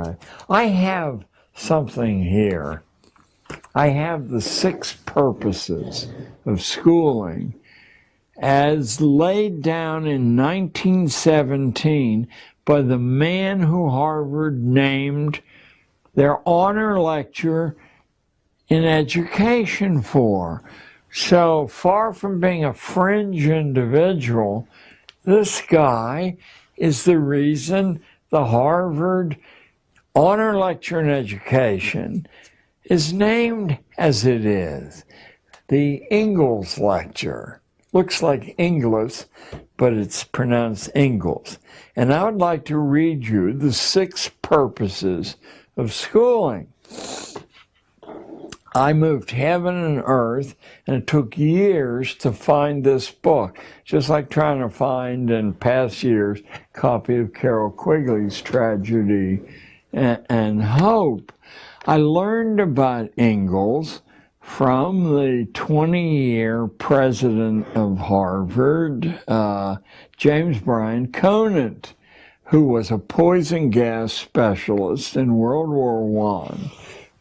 life. I have something here. I have the 6 purposes of schooling as laid down in 1917 by the man who Harvard named their honor lecture in education for. So far from being a fringe individual, this guy is the reason the Harvard honor lecture in education is named as it is. The Ingalls lecture. Looks like Inglis, but it's pronounced Ingalls. And I would like to read you the 6 purposes of schooling. I moved heaven and earth, and it took years to find this book, just like trying to find, in past years, a copy of Carol Quigley's Tragedy and Hope. I learned about Ingalls from the 20-year president of Harvard, James Bryan Conant, who was a poison gas specialist in World War I,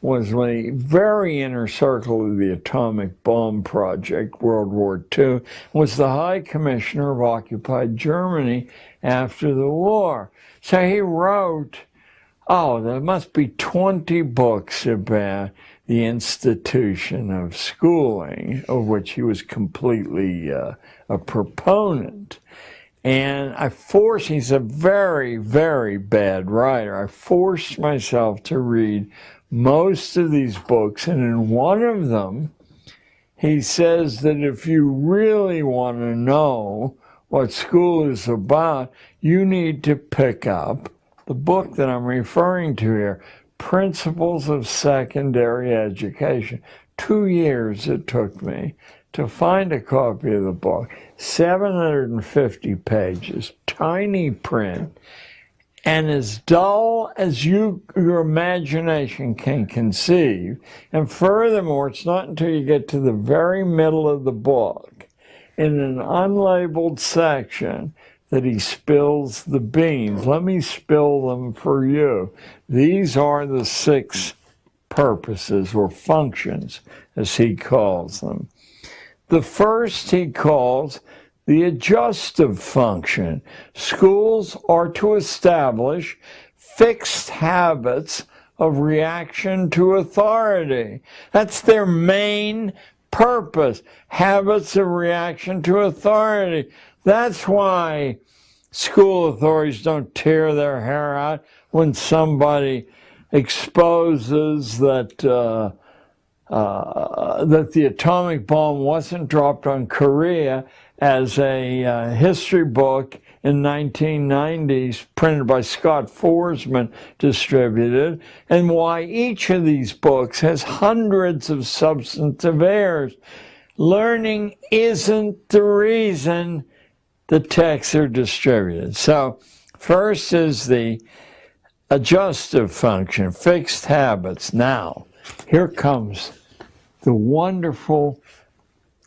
was a very inner circle of the atomic bomb project, World War II, was the High Commissioner of occupied Germany after the war. So he wrote, there must be 20 books about the institution of schooling, of which he was completely a proponent. And he's a very, very bad writer. I forced myself to read most of these books, and in one of them, he says that if you really want to know what school is about, you need to pick up the book that I'm referring to here, Principles of Secondary Education. 2 years it took me to find a copy of the book, 750 pages, tiny print, and as dull as your imagination can conceive. And furthermore, it's not until you get to the very middle of the book, in an unlabeled section, that he spills the beans. Let me spill them for you. These are the 6 purposes, or functions, as he calls them. The first he calls the adjustive function. Schools are to establish fixed habits of reaction to authority. That's their main purpose, habits of reaction to authority. That's why school authorities don't tear their hair out when somebody exposes that the atomic bomb wasn't dropped on Korea, as a history book in 1990s printed by Scott Forsman distributed, and why each of these books has hundreds of substantive errors. Learning isn't the reason the texts are distributed. So first is the adjustive function, fixed habits. Now, here comes the wonderful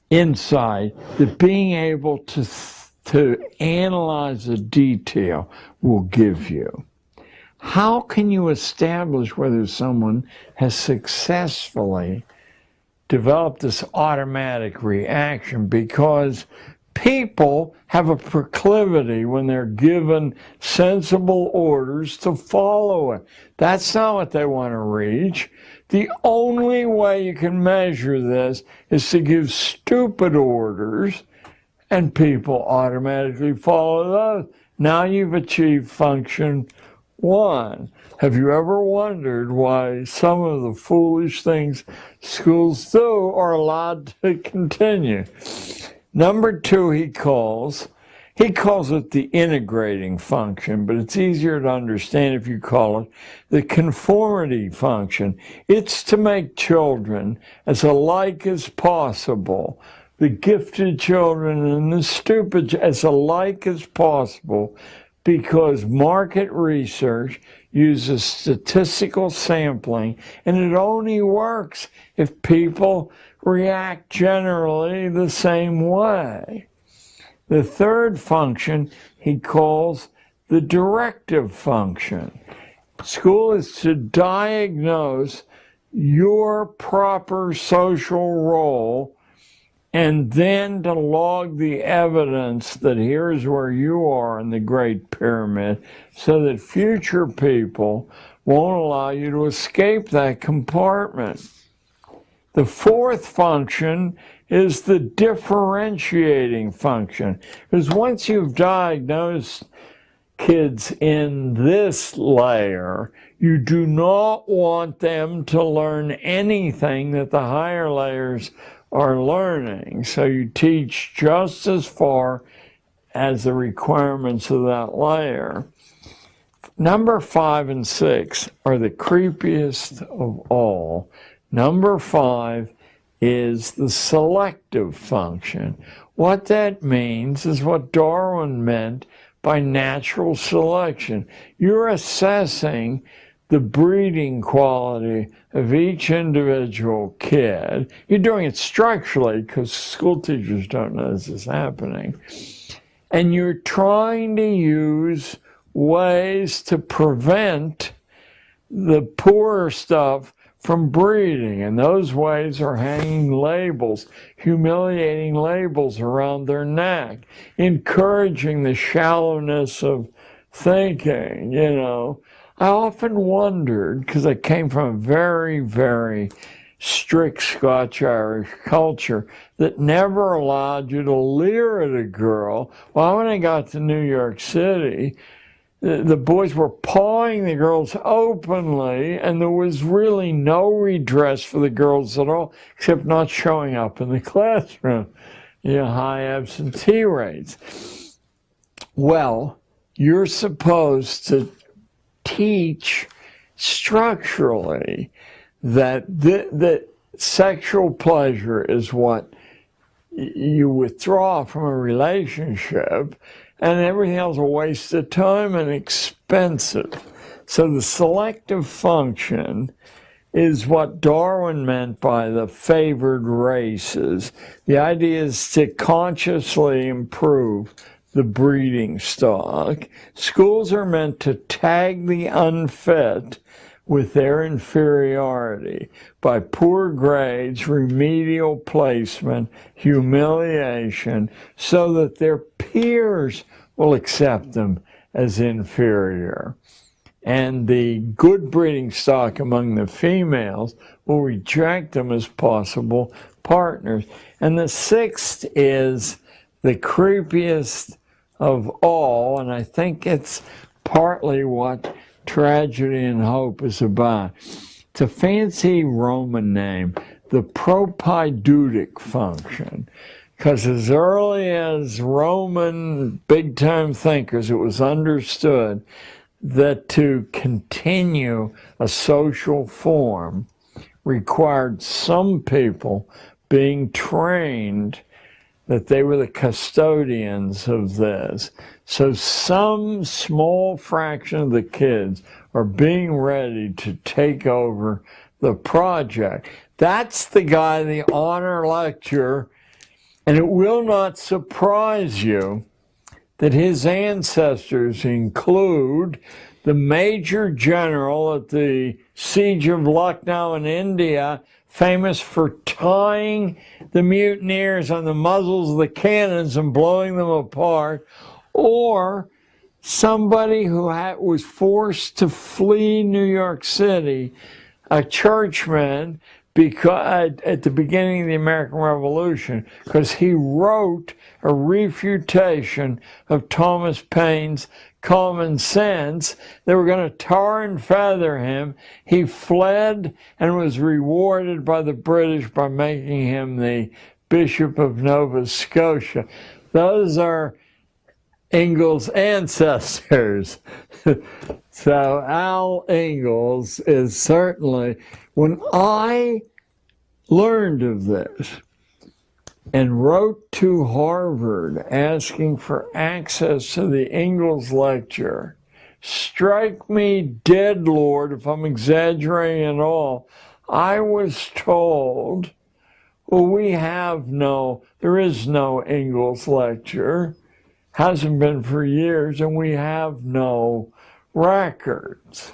insight that being able to analyze a detail will give you. How can you establish whether someone has successfully developed this automatic reaction? Because people have a proclivity, when they're given sensible orders, to follow it. That's not what they want to reach. The only way you can measure this is to give stupid orders, and people automatically follow those. Now you've achieved function 1. Have you ever wondered why some of the foolish things schools do are allowed to continue? Number 2, he calls it the integrating function, but it's easier to understand if you call it the conformity function. It's to make children as alike as possible, the gifted children and the stupid as alike as possible, because market research uses statistical sampling, and it only works if people react generally the same way. The third function he calls the directive function. School is to diagnose your proper social role and then to log the evidence that here's where you are in the Great Pyramid so that future people won't allow you to escape that compartment. The fourth function is the differentiating function. Because once you've diagnosed kids in this layer, you do not want them to learn anything that the higher layers are learning. So you teach just as far as the requirements of that layer. Number 5 and 6 are the creepiest of all. Number 5 is the selective function. What that means is what Darwin meant by natural selection. You're assessing the breeding quality of each individual kid. You're doing it structurally because school teachers don't know this is happening. And you're trying to use ways to prevent the poorer stuff from breeding, and those ways are hanging labels, humiliating labels around their neck, encouraging the shallowness of thinking, you know. I often wondered, because I came from a very, very strict Scotch-Irish culture that never allowed you to leer at a girl. Well, when I got to New York City, the boys were pawing the girls openly, and there was really no redress for the girls at all, except not showing up in the classroom. You know, high absentee rates. Well, you're supposed to teach structurally that the sexual pleasure is what you withdraw from a relationship, and everything else is a waste of time and expensive. So the selective function is what Darwin meant by the favored races. The idea is to consciously improve the breeding stock. Schools are meant to tag the unfit with their inferiority by poor grades, remedial placement, humiliation, so that their peers will accept them as inferior. And the good breeding stock among the females will reject them as possible partners. And the sixth is the creepiest of all, and I think it's partly what Tragedy and Hope is about. It's a fancy Roman name, the propaidutic function, because as early as Roman big-time thinkers, it was understood that to continue a social form required some people being trained that they were the custodians of this. So some small fraction of the kids are being ready to take over the project. That's the guy, the honor lecture, and it will not surprise you that his ancestors include the major general at the siege of Lucknow in India, famous for tying the mutineers on the muzzles of the cannons and blowing them apart, or somebody who was forced to flee New York City, a churchman, because at the beginning of the American Revolution, because he wrote a refutation of Thomas Paine's Common Sense. They were going to tar and feather him. He fled and was rewarded by the British by making him the Bishop of Nova Scotia. Those are Ingalls' ancestors. So Al Ingalls is certainly, when I learned of this and wrote to Harvard asking for access to the Ingalls lecture, strike me dead, Lord, if I'm exaggerating at all, I was told, well, there is no Ingalls lecture, hasn't been for years, and we have no records.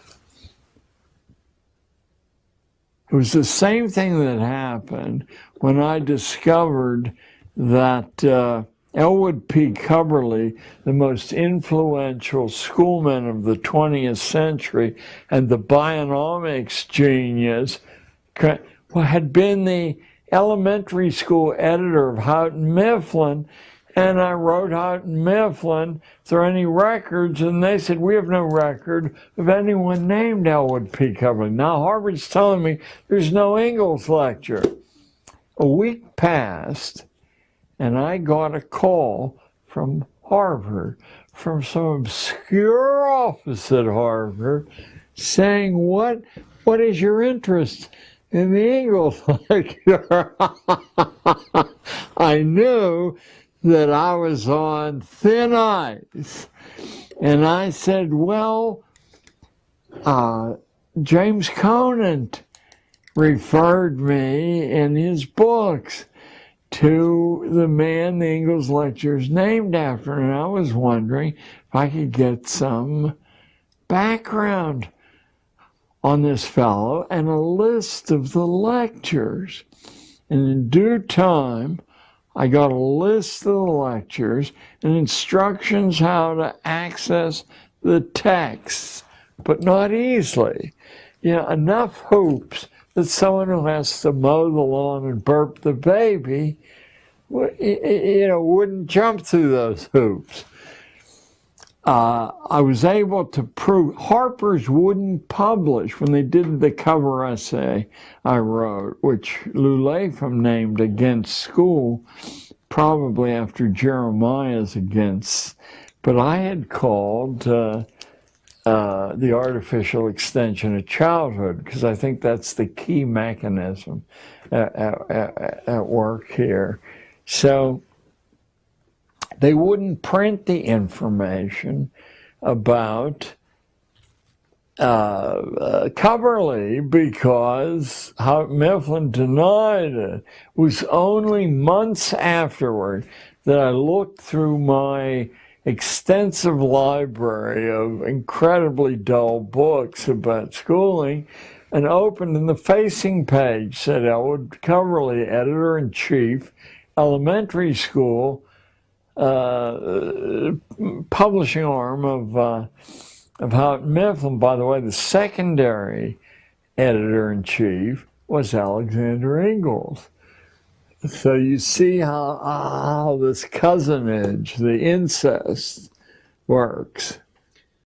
It was the same thing that happened when I discovered that Elwood P. Cubberley, the most influential schoolman of the 20th century and the bionomics genius, had been the elementary school editor of Houghton Mifflin. And I wrote Houghton Mifflin, if there are any records, and they said, we have no record of anyone named Elwood P. Cubberley. Now Harvard's telling me there's no Ingalls lecture. A week passed, and I got a call from Harvard, from some obscure office at Harvard, saying, what is your interest in the Ingalls lecture? I knew that I was on thin ice. And I said, well, James Conant referred me in his books to the man the Ingalls lecture is named after. And I was wondering if I could get some background on this fellow and a list of the lectures. And in due time, I got a list of the lectures and instructions how to access the texts, but not easily. Enough hoops that someone who has to mow the lawn and burp the baby, wouldn't jump through those hoops. I was able to prove Harper's wouldn't publish when they did the cover essay I wrote, which Lou Lapham named Against School, probably after Jeremiah's Against. But I had called the artificial extension of childhood, because I think that's the key mechanism at work here. So they wouldn't print the information about Cubberley because Houghton Mifflin denied it. It was only months afterward that I looked through my extensive library of incredibly dull books about schooling and opened, and the facing page said Elwood Cubberley, editor-in-chief, elementary school, publishing arm of Houghton Mifflin. By the way, the secondary editor-in-chief was Alexander Ingalls. So you see how this cousinage, the incest, works.